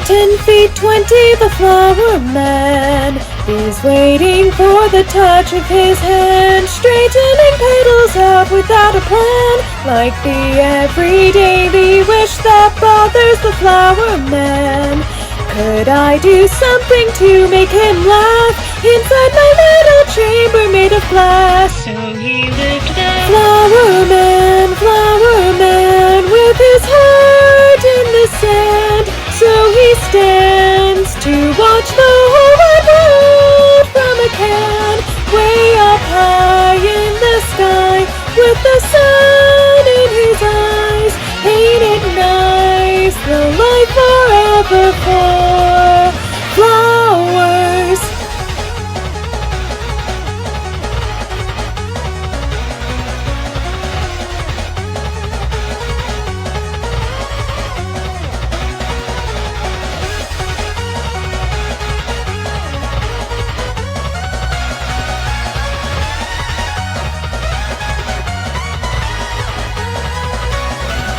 10 feet 20, the flower man is waiting for the touch of his hand, straightening petals out without a plan, like the everyday wish that bothers the flower man. Could I do something to make him laugh inside my little chamber made of glass? So he lived there. Flower man, with his heart in the sand. So he stands to watch the whole wide world from a can, way up high in the sky, with the sun in his eyes. Ain't it nice, the life forever for flowers?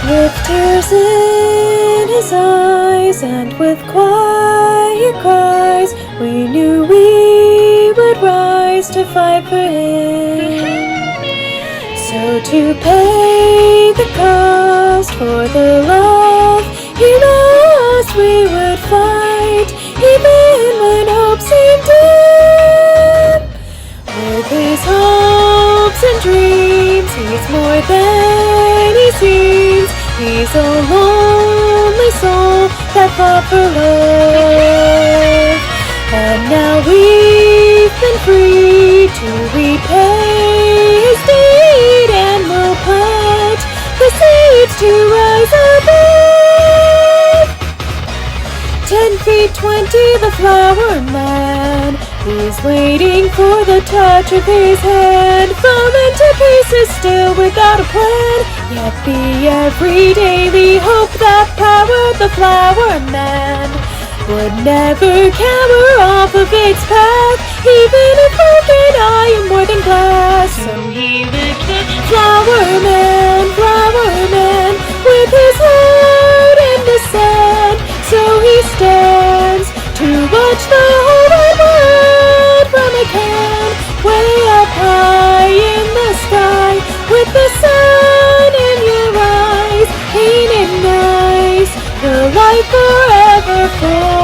With tears in his eyes and with quiet cries, we knew we would rise to fight for him. So to pay the cost for the love he lost, we would fight, even when hope seemed dim. With his hopes and dreams, he's more than he seems. He's a lonely soul that fought for love. And now we've been free to repay his deed, and we'll plant the seeds to rise above. 10 feet 20, the flower man is waiting for the touch of his hand, falling to pieces still without a plan. Yet the everyday hope that powered the flower man would never cower off of its path, even if broken I am more than glass. So he lived there. Flower man, with his heart in the sand. So he stands to watch the whole wide world from a can, way up high in the sky, with the sun in your eyes. Ain't it nice, the life forever for